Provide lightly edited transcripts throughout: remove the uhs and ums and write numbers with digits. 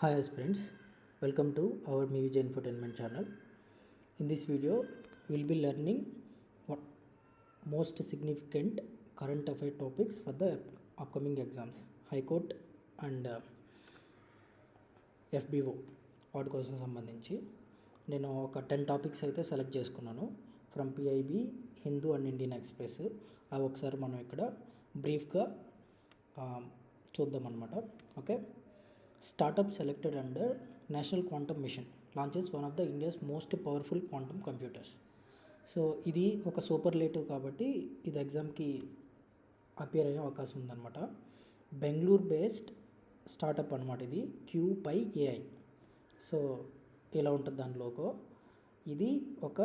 Hi aspirants, welcome to our MVJ Infotainment channel. In this video, we will be learning what most significant current affair topics for the upcoming exams, High Court and FBO వాటి కోసం సంబంధించి నేను ఒక 10 topics అయితే select చేసుకున్నాను from PIB, Hindu and Indian express. అవి ఒకసారి మనం ఇక్కడ బ్రీఫ్గా చూద్దాం అన్నమాట. Okay, startup selected under National Quantum Mission launches one of the India's most powerful quantum computers. So ఇది ఒక సూపర్లేటివ్ కాబట్టి ఇది ఎగ్జామ్కి అపియర్ అయ్యే అవకాశం ఉందన్నమాట. బెంగళూరు బేస్డ్ స్టార్టప్ అనమాట ఇది, QPI. సో ఇలా ఉంటుంది దాని లోగో. ఇది ఒక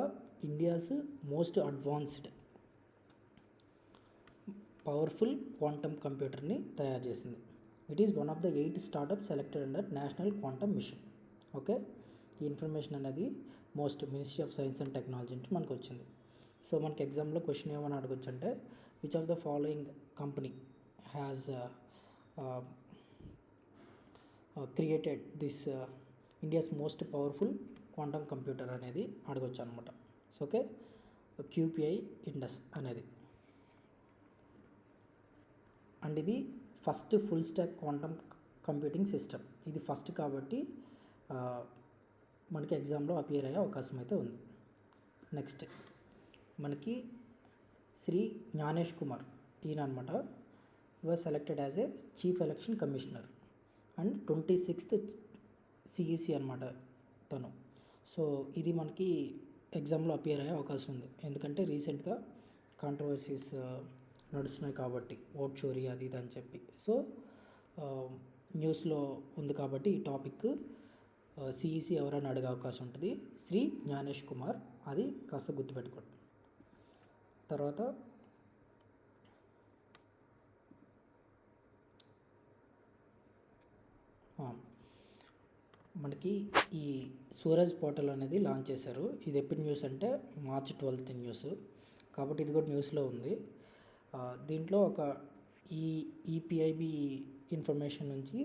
India's most advanced powerful quantum కంప్యూటర్ని తయారు చేసింది. It is one of the 8 startup selected under national quantum mission. Okay, ఈ ఇన్ఫర్మేషన్ అనేది ministry of science and technology నుంచి మనకు వచ్చింది. సో మనకి ఎగ్జామ్లో క్వశ్చన్ ఏమని అడగొచ్చు అంటే, which of the following company has created this India's most powerful quantum computer అనేది అడగొచ్చు అనమాట. సో ఓకే, QPI ఇండస్ అనేది. అండ్ ఇది first full stock quantum computing system. ఇది ఫస్ట్ కాబట్టి మనకి ఎగ్జామ్లో అపియర్ అయ్యే అవకాశం అయితే ఉంది. నెక్స్ట్ మనకి శ్రీ జ్ఞానేష్ కుమార్, ఈయన అనమాట. Was selected as a chief election commissioner and 26th CEC అనమాట తను. సో ఇది మనకి ఎగ్జామ్లో అపియర్ అయ్యే అవకాశం ఉంది, ఎందుకంటే రీసెంట్గా కాంట్రవర్సీస్ నడుస్తున్నాయి కాబట్టి, ఓట్ చోరీ అది ఇది అని చెప్పి. సో న్యూస్లో ఉంది కాబట్టి ఈ టాపిక్ CEC ఎవరైనా అడిగే అవకాశం ఉంటుంది. శ్రీ జ్ఞానేష్ కుమార్, అది కాస్త గుర్తుపెట్టుకోండి. తర్వాత మనకి ఈ సూరజ్ పోర్టల్ అనేది లాంచ్ చేశారు. ఇది ఎప్పుడు న్యూస్ అంటే March 12th న్యూస్, కాబట్టి ఇది కూడా న్యూస్లో ఉంది. దీంట్లో ఒక ఈ PIB ఇన్ఫర్మేషన్ నుంచి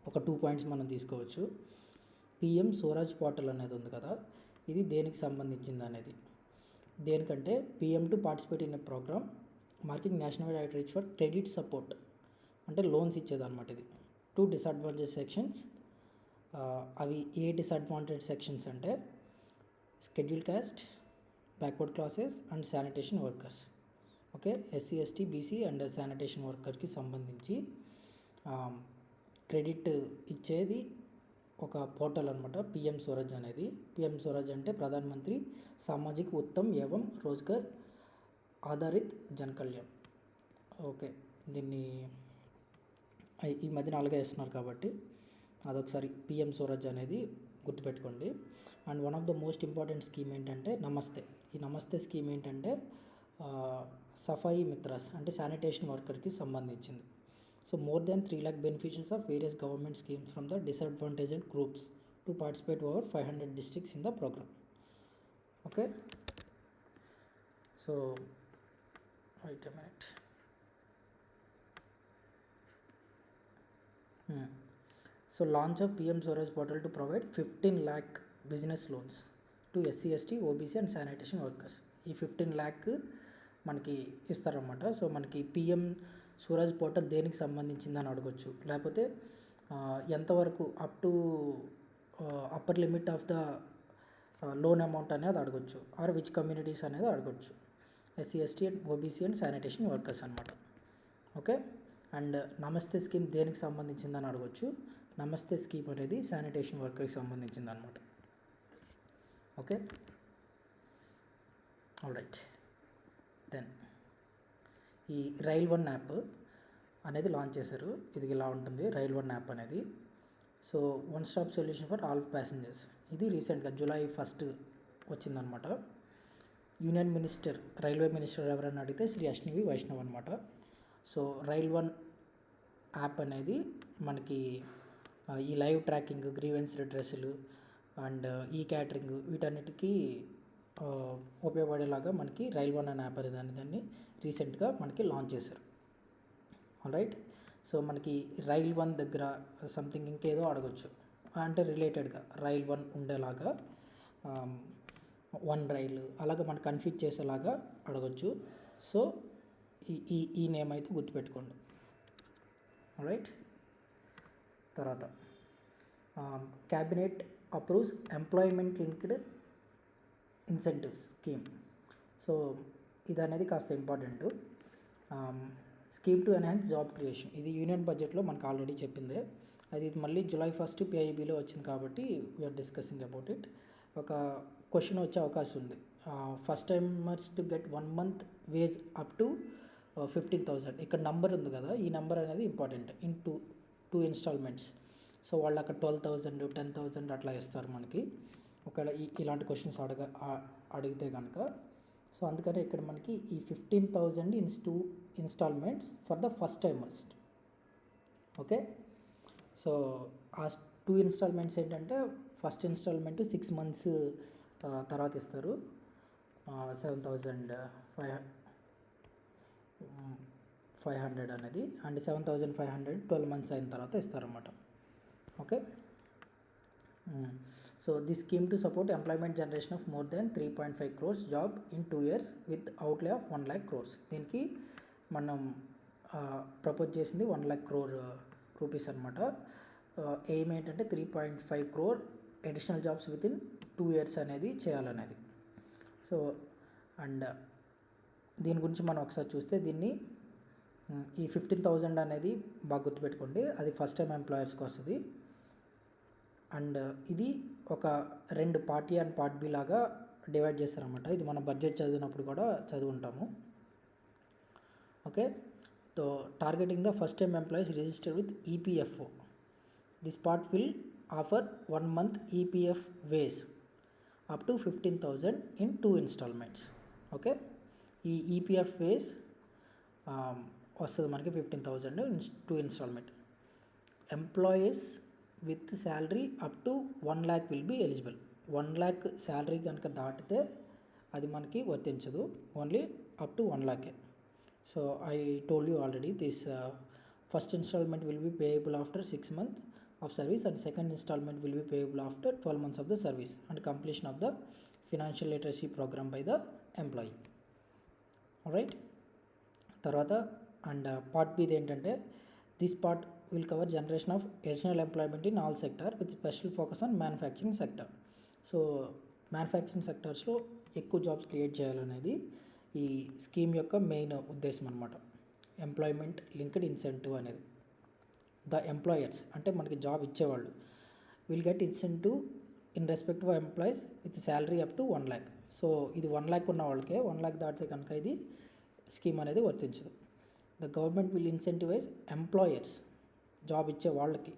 ఒక 2 పాయింట్స్ మనం తీసుకోవచ్చు. PM స్వరాజ్ పోర్టల్ అనేది ఉంది కదా, ఇది దేనికి సంబంధించింది అనేది. దేనికంటే PM to participate in a program marking national wide outreach for credit support, అంటే లోన్స్ ఇచ్చేదన్నమాట. ఇది టు డిసడ్వాంటేజ్ సెక్షన్స్. అవి ఏ డిసడ్వాంటేజ్ సెక్షన్స్ అంటే schedule caste, backward classes and sanitation workers. Okay, SC ST BC and sanitation వర్కర్కి సంబంధించి credit ఇచ్చేది ఒక పోర్టల్ అనమాట PM స్వరాజ్ అనేది. PM స్వరాజ్ అంటే ప్రధాన మంత్రి సామాజిక్ ఉత్తమ్ ఏవం రోజ్గర్ ఆధారిత్ జన్ కళ్యాణ్. ఓకే, దీన్ని ఈ మధ్యన అలాగే వేస్తున్నారు కాబట్టి అదొకసారి PM స్వరాజ్ అనేది గుర్తుపెట్టుకోండి. And one of the most important scheme ఏంటంటే నమస్తే. ఈ నమస్తే స్కీమ్ ఏంటంటే సఫాయి మిత్రాస్ అంటే శానిటేషన్ వర్కర్కి సంబంధించింది. So more than 3 lakh beneficiaries of various government schemes from the disadvantaged groups to participate over 500 districts in the programme. Okay, so wait a minute. So launch of PM Swaraj portal to provide 15 lakh business loans to SC ST OBC and sanitation workers. ఈ 15 lakh మనకి ఇస్తారన్నమాట. So మనకి PM Swaraj portal దేనికి సంబంధించిందని అడగొచ్చు, లేకపోతే ఎంతవరకు up to upper limit of the loan amount అనేది అడగొచ్చు, ఆర్ విచ్ కమ్యూనిటీస్ అనేది అడగొచ్చు. SC ST and OBC and sanitation workers అనమాట. ఓకే, అండ్ నమస్తే స్కీమ్ దేనికి సంబంధించిందని అడగొచ్చు. నమస్తే స్కీమ్ అనేది శానిటేషన్ వర్కర్కి సంబంధించింది అనమాట. Okay, alright. దెన్ ఈ రైల్ వన్ యాప్ అనేది లాంచ్ చేశారు. ఇది ఇలా ఉంటుంది రైల్ వన్ యాప్ అనేది. So one stop solution for all passengers. ఇది రీసెంట్గా July 1st వచ్చిందనమాట. యూనియన్ మినిస్టర్, రైల్వే మినిస్టర్ ఎవరైనా అడిగితే శ్రీ అశ్విని వైష్ణవ్ అనమాట. సో రైల్ వన్ యాప్ అనేది మనకి ఈ లైవ్ ట్రాకింగ్, గ్రీవెన్స్ రిడ్రెస్లు అండ్ ఈ క్యాటరింగ్ వీటన్నిటికీ ఉపయోగపడేలాగా మనకి రైల్ వన్ అనే యాప్ అనేది దాన్ని రీసెంట్గా మనకి లాంచ్ చేశారు. ఆల్రైట్, సో మనకి రైల్ 1 దగ్గర సంథింగ్ ఇంకేదో అడగొచ్చు, అంటే రిలేటెడ్గా రైల్ 1 ఉండేలాగా 1 రైలు అలాగా మనకు కన్ఫ్యూజ్ చేసేలాగా అడగొచ్చు. సో ఈ నేమ్ అయితే గుర్తుపెట్టుకోండి. రైట్. తర్వాత cabinet approves employment linked incentive scheme. So ఇది అనేది కాస్త important. Scheme to enhance job creation, ఇది యూనియన్ బడ్జెట్లో మనకు ఆల్రెడీ చెప్పిందే. అది మళ్ళీ July 1 PIBలో వచ్చింది కాబట్టి వీఆర్ డిస్కసింగ్ అబౌట్ ఇట్. ఒక క్వశ్చన్ వచ్చే అవకాశం ఉంది. First timers to get 1 month wage up to 15,000. ఇక్కడ నంబర్ ఉంది కదా, ఈ నెంబర్ అనేది important. In two instalments. So వాళ్ళు అక్కడ 12,000 10,000 అట్లా ఇస్తారు మనకి, ఒకవేళ ఇలాంటి క్వశ్చన్స్ అడిగితే కనుక. సో అందుకని ఇక్కడ మనకి ఈ 15,000 ఇన్స్ 2 instalments for the first timers. Okay. So ఆ 2 ఇన్స్టాల్మెంట్స్ ఏంటంటే, ఫస్ట్ ఇన్స్టాల్మెంట్ 6 months తర్వాత ఇస్తారు, 7,500 అనేది, అండ్ 7,500 12 months అయిన తర్వాత ఇస్తారన్నమాట. Okay. So this scheme to support employment generation of more than 3.5 crores job in 2 years with outlay of 1 lakh crores. దీనికి మనం ప్రపోజ్ చేసింది 1 lakh crore రూపీస్ అనమాట. ఎయిమ్ ఏంటంటే 3.5 crore additional jobs with in 2 years అనేది చేయాలనేది. So and దీని గురించి మనం ఒకసారి చూస్తే, దీన్ని ఈ 15,000 అనేది బాగా గుర్తుపెట్టుకోండి, అది ఫస్ట్ టైం ఎంప్లాయర్స్కి వస్తుంది. అండ్ ఇది ఒక 2 part A and part B లాగా డివైడ్ చేస్తారన్నమాట. ఇది మన బడ్జెట్ చదివినప్పుడు కూడా చదువుంటాము. Okay. So targeting the first time employees registered with EPFO. This part will offer 1 month EPF wages up to 15,000 in 2 installments. Okay. ఈ EPF వేస్ వస్తుంది మనకి 15,000 in 2 installment. Employees with salary up to 1 lakh will be eligible. 1 lakh salary కనుక దాటితే అది మనకి వర్తించదు, only up to 1 lakh. So I told you already, this first instalment will be payable after 6 months of service, and second installment will be payable after 12 months of the service and completion of the financial literacy program by the employee. Alright. తర్వాత and part B ఏంటంటే, this part will cover generation of additional employment in all sector with special focus on manufacturing sector. So manufacturing సెక్టర్స్లో ఎక్కువ jobs create చేయాలనేది ఈ scheme యొక్క main ఉద్దేశం అనమాట. Employment linked incentive అనేది. ద ఎంప్లాయర్స్ అంటే మనకి జాబ్ ఇచ్చేవాళ్ళు will get incentive in respect of employees with salary up to 1 lakh. So ఇది 1 lakh ఉన్న వాళ్ళకే, 1 lakh దాటితే కనుక ఇది స్కీమ్ అనేది వర్తించదు. The government will incentivise employers, job ఇచ్చే వాళ్ళకి,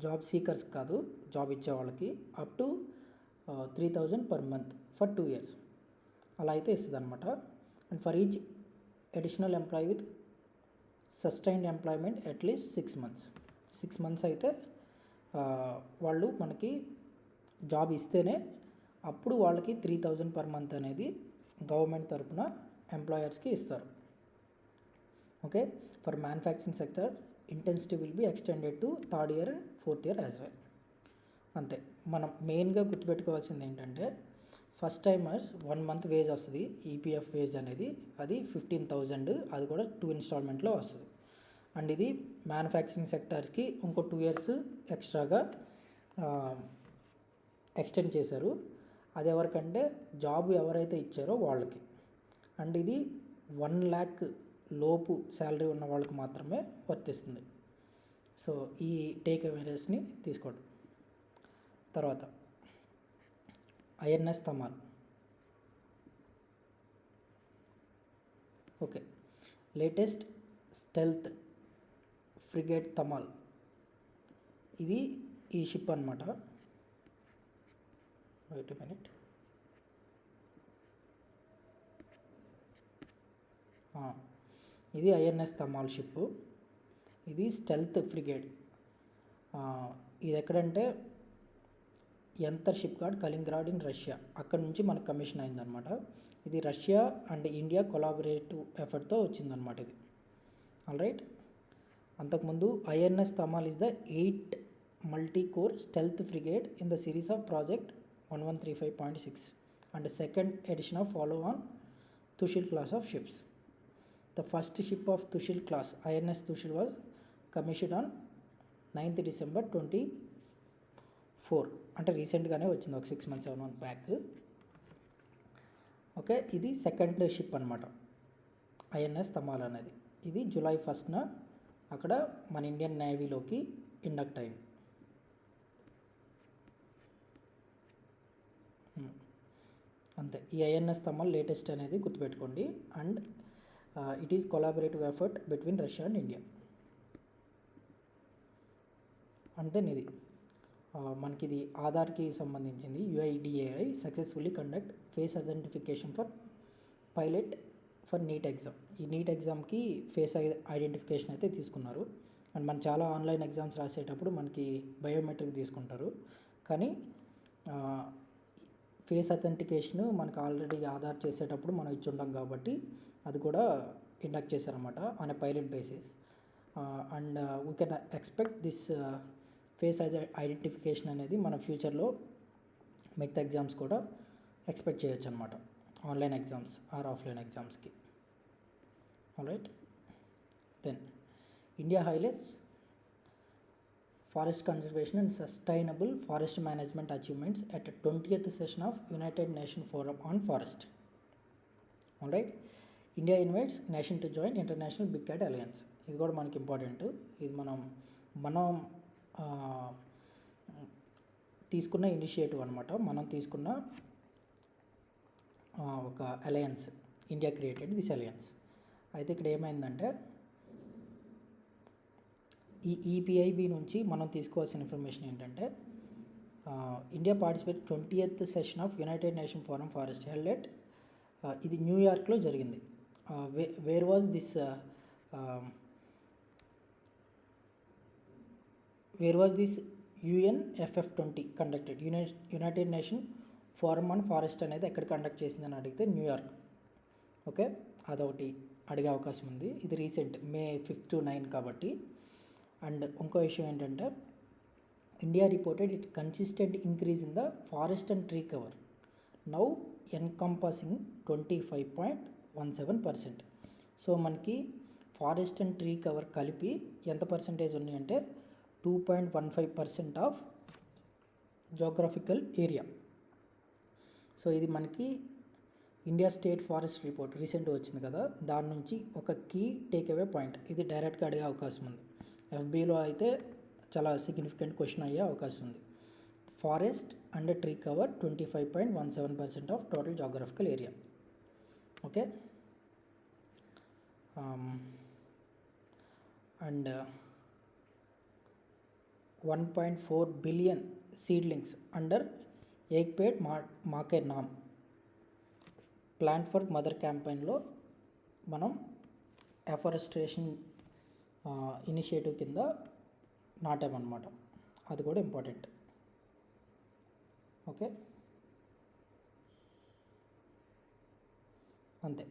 జాబ్ సీకర్స్ కాదు, జాబ్ ఇచ్చే వాళ్ళకి up to 3,000 per month for 2 years అలా అయితే ఇస్తుంది అనమాట. And for each additional employee with sustained employment at least 6 months. 6 months అయితే వాళ్ళు మనకి జాబ్ ఇస్తేనే అప్పుడు వాళ్ళకి 3,000 per month అనేది గవర్నమెంట్ తరపున ఎంప్లాయర్స్కి ఇస్తారు. Okay. For manufacturing sector intensity will be extended to 3rd year and 4th year as well. అంతే. మనం మెయిన్గా గుర్తుపెట్టుకోవాల్సింది ఏంటంటే, ఫస్ట్ టైమర్స్ 1 month వేజ్ వస్తుంది, EPF వేజ్ అనేది, అది 15,000, అది కూడా 2 installmentలో వస్తుంది. అండ్ ఇది మ్యానుఫ్యాక్చరింగ్ సెక్టార్స్కి ఇంకో 2 years ఎక్స్ట్రాగా ఎక్స్టెండ్ చేశారు. అది ఎవరికంటే జాబ్ ఎవరైతే ఇచ్చారో వాళ్ళకి. అండ్ ఇది 1 lakh లోపు శాలరీ ఉన్న వాళ్ళకి మాత్రమే వర్తిస్తుంది. సో ఈ టేక్ అవేర్నెస్ని తీసుకోండి. తర్వాత INS Tamal. Okay. Latest stealth frigate Tamal, ఇది ఈ షిప్ అనమాట. Wait a minute. ఇది INS తమాల్ షిప్. ఇది స్టెల్త్ ఫ్రిగేట్. ఇది ఎక్కడంటే Yantar shipyard Kaliningrad in Russia, అక్కడ నుంచి మనకు కమిషన్ అయిందనమాట. ఇది రష్యా అండ్ ఇండియా కొలాబరేటివ్ ఎఫర్ట్తో వచ్చిందనమాట ఇది. All right. అంతకుముందు INS Tamal is the 8th multi-corps stealth frigate in the series of Project 1135.6 and the second edition of follow-on Tushil class of ships. The first ship of Tushil class, INS Tushil, was commissioned on 9th December 2024. అంటే రీసెంట్గానే వచ్చింది, ఒక 6 months 7 months back. Okay, ఇది second ship అనమాట INS Tamal అనేది. ఇది July 1st అక్కడ మన ఇండియన్ నేవీలోకి ఇండక్ట్ అయింది. అంతే. ఈ ఐఎన్ఎస్ తమాల్ లేటెస్ట్ అనేది గుర్తుపెట్టుకోండి. And it is collaborative effort between Russia and India. అంతే. ఇది మనకి ఇది ఆధార్కి సంబంధించింది. UIDAI successfully conduct face identification for pilot for NEET exam. ఈ నీట్ ఎగ్జామ్కి ఫేస్ ఐడెంటిఫికేషన్ అయితే తీసుకున్నారు. అండ్ మనం చాలా ఆన్లైన్ ఎగ్జామ్స్ రాసేటప్పుడు మనకి బయోమెట్రిక్ తీసుకుంటారు, కానీ ఫేస్ అథెంటికేషన్ మనకు ఆల్రెడీ ఆధార్ చేసేటప్పుడు మనం ఇచ్చి ఉంటాం కాబట్టి అది కూడా ఇండక్ట్ చేశారన్నమాట on a pilot basis. And we can expect this face identification అనేది మన ఫ్యూచర్లో మిగతా ఎగ్జామ్స్ కూడా ఎక్స్పెక్ట్ చేయొచ్చు అనమాట, ఆన్లైన్ ఎగ్జామ్స్ ఆర్ ఆఫ్లైన్ ఎగ్జామ్స్కి. Alright. Then India highlights forest conservation and sustainable forest management achievements at 20th session of United Nations Forum on Forest. Alright. India invites nation to join international big cat alliance. ఇది కూడా మనకి important. ఇది మనం తీసుకున్న initiative అనమాట. మనం తీసుకున్న ఒక alliance. India created this alliance. అయితే ఇక్కడ ఏమైందంటే ఈ ఈపీఐబి నుంచి మనం తీసుకోవాల్సిన ఇన్ఫర్మేషన్ ఏంటంటే India participate 20th session of United nation forum forest held at, ఇది న్యూయార్క్లో జరిగింది. Where was this UNFF20 conducted. United nation forum on forest అనేది ఎక్కడ కండక్ట్ చేసిందని అడిగితే న్యూయార్క్. ఓకే, అదొకటి అడిగే అవకాశం ఉంది. ఇది రీసెంట్ May 5 to 9 కాబట్టి. అండ్ ఇంకో విషయం ఏంటంటే India reported it consistent increase in the forest and tree cover now encompassing 25.17%. So మనకి ఫారెస్ట్ అండ్ ట్రీ కవర్ కలిపి ఎంత పర్సంటేజ్ ఉన్నాయంటే 2.15% ఆఫ్ జోగ్రఫికల్ ఏరియా. సో ఇది మనకి ఇండియా స్టేట్ ఫారెస్ట్ రిపోర్ట్ రీసెంట్గా వచ్చింది కదా, దాని నుంచి ఒక కీ టేక్ అవే పాయింట్. ఇది డైరెక్ట్గా అడిగే అవకాశం ఉంది. FBలో అయితే చాలా సిగ్నిఫికెంట్ క్వశ్చన్ అయ్యే అవకాశం ఉంది. Forest and tree cover 25.17% of total geographical area. Okay. And 1.4 billion seedlings under Ek Ped Maa Ke Naam plant for mother క్యాంపెయిన్లో మనం ఎఫారెస్ట్రేషన్ ఇనిషియేటివ్ కింద నాటామన్నమాట. అది కూడా ఇంపార్టెంట్. ఓకే, అంతే.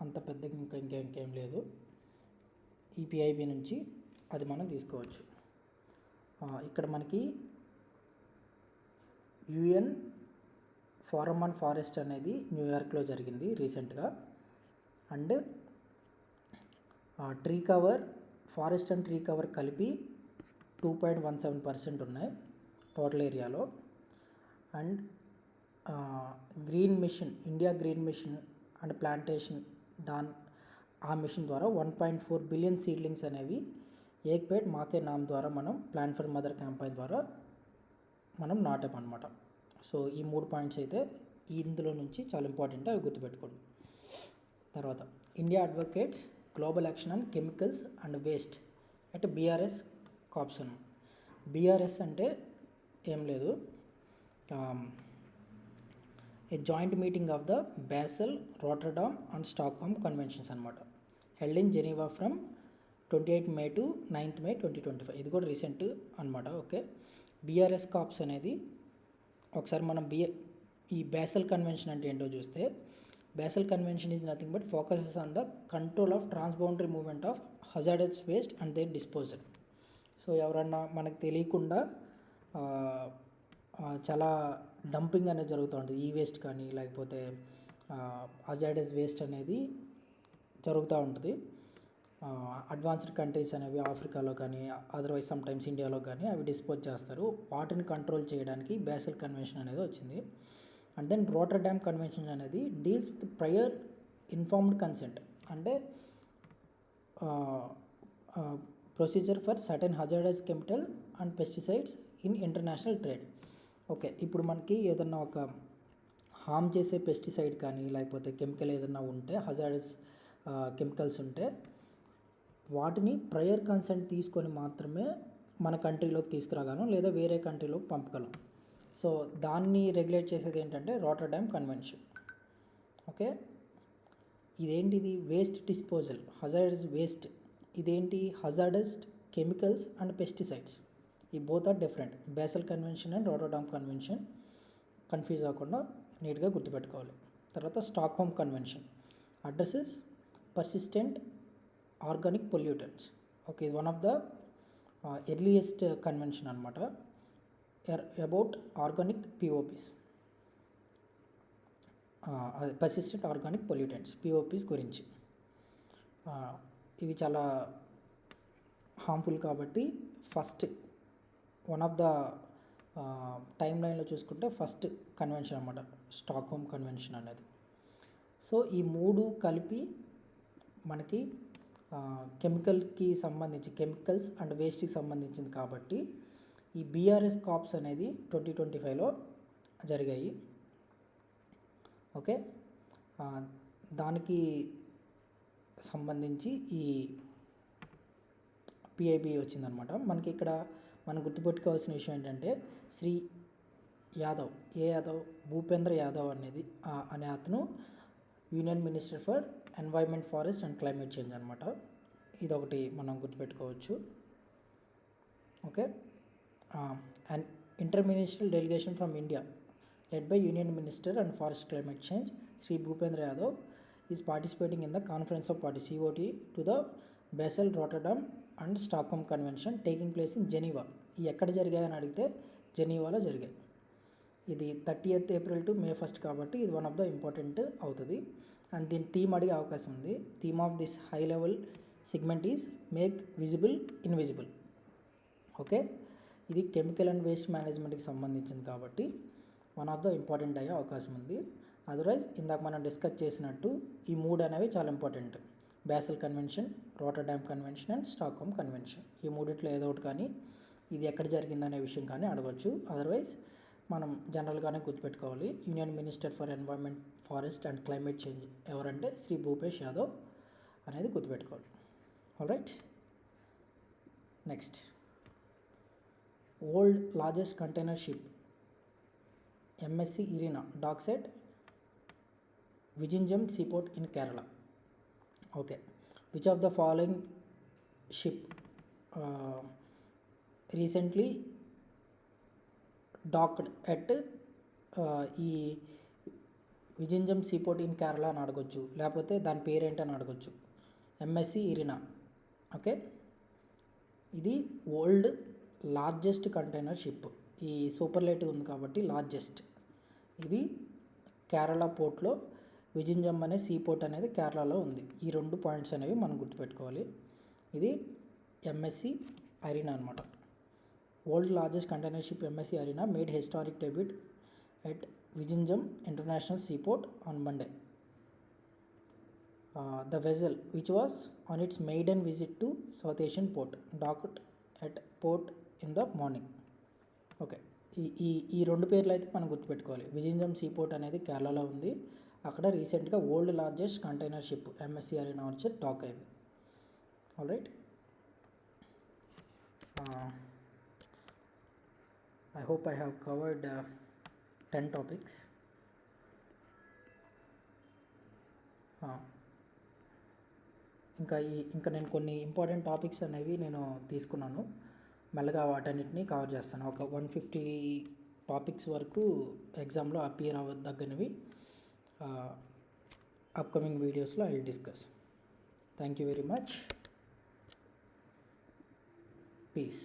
అంత పెద్దగా ఇంకేం లేదు. ఈపీఐబి నుంచి అది మనం తీసుకోవచ్చు. ఇక్కడ మనకి UN ఫోరం ఆన్ ఫారెస్ట్ అనేది న్యూయార్క్లో జరిగింది రీసెంట్గా. And tree cover, forest and tree cover కలిపి 2.17% ఉన్నాయి టోటల్ ఏరియాలో. And green mission, India green mission and plantation ఆ మిషన్ ద్వారా 1.4 బిలియన్ సీడ్లింగ్స్ అనేవి ఏక్ పేడ్ మాకే నామ్ ద్వారా మనం ప్లాంట్ ఫర్ మదర్ క్యాంపెయిన్ ద్వారా మనం నాటామన్నమాట. సో ఈ 3 పాయింట్స్ అయితే ఇందులో నుంచి చాలా ఇంపార్టెంట్, అవి గుర్తుపెట్టుకోండి. తర్వాత India advocates global action on chemicals and waste at BRS COPs. BRS అంటే ఏం లేదు, a joint meeting of the Basel, Rotterdam and Stockholm conventions అనమాట. Held in Geneva from 28 May to 9th May 2025. ఇది కూడా recent అనమాట. Okay, BRS caps అనేది ఒకసారి మనం ఈ బాసెల్ కన్వెన్షన్ అంటే ఏంటో చూస్తే, Basel Convention is nothing but focuses on the control of transboundary movement of hazardous waste and their disposal. So ఎవరన్నా మనకు తెలియకుండా చాలా డంపింగ్ అనేది జరుగుతూ ఉంటుంది, ఈ వేస్ట్ కానీ లేకపోతే హజార్డస్ వేస్ట్ అనేది జరుగుతూ ఉంటుంది. అడ్వాన్స్డ్ కంట్రీస్ అనేవి ఆఫ్రికాలో కానీ అదర్వైజ్ సమ్టైమ్స్ ఇండియాలో కానీ అవి డిస్పోజ్ చేస్తారు. వాటిని కంట్రోల్ చేయడానికి బేసల్ కన్వెన్షన్ అనేది వచ్చింది. అండ్ దెన్ రోటర్డామ్ కన్వెన్షన్ అనేది deals with prior informed consent, అంటే procedure for certain hazardous chemical and pesticides in international trade. Okay, ఇప్పుడు మనకి ఏదన్నా ఒక హామ్ చేసే పెస్టిసైడ్ కానీ లేకపోతే కెమికల్ ఏదన్నా ఉంటే, హజార్డస్ కెమికల్స్ ఉంటే వాటిని ప్రయర్ కన్సెంట్ తీసుకొని మాత్రమే మన కంట్రీలోకి తీసుకురాగలం లేదా వేరే కంట్రీలోకి పంపగలం. సో దాన్ని రెగ్యులేట్ చేసేది ఏంటంటే రోటర్డామ్ కన్వెన్షన్. ఓకే, ఇదేంటిది? Waste disposal, hazardous waste. ఇదేంటి? Hazardous chemicals and pesticides. ఈ both are different. Basel convention and Rotterdam convention confuse అవ్వకుండా నీట్గా గుర్తుపెట్టుకోవాలి. తర్వాత Stockholm convention addresses persistent organic pollutants. Okay, ఇది one of the earliest convention అనమాట about organic POPs, అదే persistent organic pollutants పిఓపిస్ గురించి. ఇవి చాలా హార్మ్ఫుల్ కాబట్టి first one of the time లైన్లో చూసుకుంటే ఫస్ట్ కన్వెన్షన్ అనమాట స్టాక్హోమ్ కన్వెన్షన్ అనేది. సో ఈ మూడు కలిపి మనకి కెమికల్కి సంబంధించి, కెమికల్స్ అండ్ వేస్ట్కి సంబంధించింది కాబట్టి ఈ బీఆర్ఎస్ కాప్స్ అనేది 2025లో జరిగాయి. ఓకే, దానికి సంబంధించి ఈ పిఐబి వచ్చిందనమాట. మనకి ఇక్కడ మనం గుర్తుపెట్టుకోవాల్సిన విషయం ఏంటంటే శ్రీ యాదవ్, భూపేంద్ర యాదవ్ అనేది అనే అతను union minister for environment, forest and climate change అనమాట. ఇదొకటి మనం గుర్తుపెట్టుకోవచ్చు. Okay, and inter ministerial delegation from India led by Union Minister and Forest Climate Change Sri Bhupendra Yadav is participating in the Conference of Parties COT to the Basel, Rotterdam and Stockholm Convention taking place in Geneva. ఈ ఎక్కడ జరిగాయని అడిగితే జెనీవాలో జరిగాయి. ఇది 30th April to May 1st కాబట్టి ఇది one of the important అవుతుంది. అండ్ దీని థీమ్ అడిగే అవకాశం ఉంది. Theme of this high level segment is make visible invisible. Okay, ఇది కెమికల్ అండ్ వేస్ట్ మేనేజ్మెంట్కి సంబంధించింది కాబట్టి వన్ ఆఫ్ ద ఇంపార్టెంట్ అయ్యే అవకాశం ఉంది. అదర్వైజ్ ఇందాక మనం డిస్కస్ చేసినట్టు ఈ మూడు అనేవి చాలా important. Basal convention, Rotterdam convention and Stockholm convention. ఈ మూడిట్లో ఏదో ఒకటి కానీ ఇది ఎక్కడ జరిగిందనే విషయం కానీ అడగవచ్చు. అదర్వైజ్ మనం జనరల్గానే గుర్తుపెట్టుకోవాలి. Union minister for environment, forest and climate change ఎవరంటే శ్రీ భూపేష్ యాదవ్ అనేది గుర్తుపెట్టుకోవాలి. Alright, next world largest container ship MSC Irina docks at Vizhinjam Seaport in Kerala. Okay, which of the following ship recently docked at ఈ Vizhinjam seaport in Kerala అని అడగొచ్చు, లేకపోతే దాని పేరేంటని అడగొచ్చు. MSC Irina. Okay, ఇది వరల్డ్ లార్జెస్ట్ కంటైనర్ షిప్. ఈ superlative ఉంది కాబట్టి లార్జెస్ట్. ఇది కేరళ పోర్ట్లో విజింజం అనే సీ పోర్ట్ అనేది కేరళలో ఉంది. ఈ రెండు పాయింట్స్ అనేవి మనం గుర్తుపెట్టుకోవాలి. ఇది MSC Irina అనమాట. World largest container ship MSC Irina made historic debut at Vizhinjam international see port on Monday. The vessel, which was on its maiden visit to South Asian port, docked at port in the morning. Okay, ఈ రెండు పేర్లు అయితే మనం గుర్తుపెట్టుకోవాలి. Vizhinjam see port అనేది కేరళలో ఉంది. అక్కడ రీసెంట్గా world largest container ship MSC Irina వచ్చి డాక్ అయింది. Alright, I hope I have covered 10 topics. ఇంకా నేను కొన్ని ఇంపార్టెంట్ టాపిక్స్ అనేవి నేను తీసుకున్నాను. మెల్లగా వాటన్నిటిని కవర్ చేస్తాను. ఒక 150 టాపిక్స్ వరకు ఎగ్జామ్లో అపియర్ అవ్వదగ్గనివి అప్కమింగ్ వీడియోస్లో I will discuss. Thank you very much. Piece.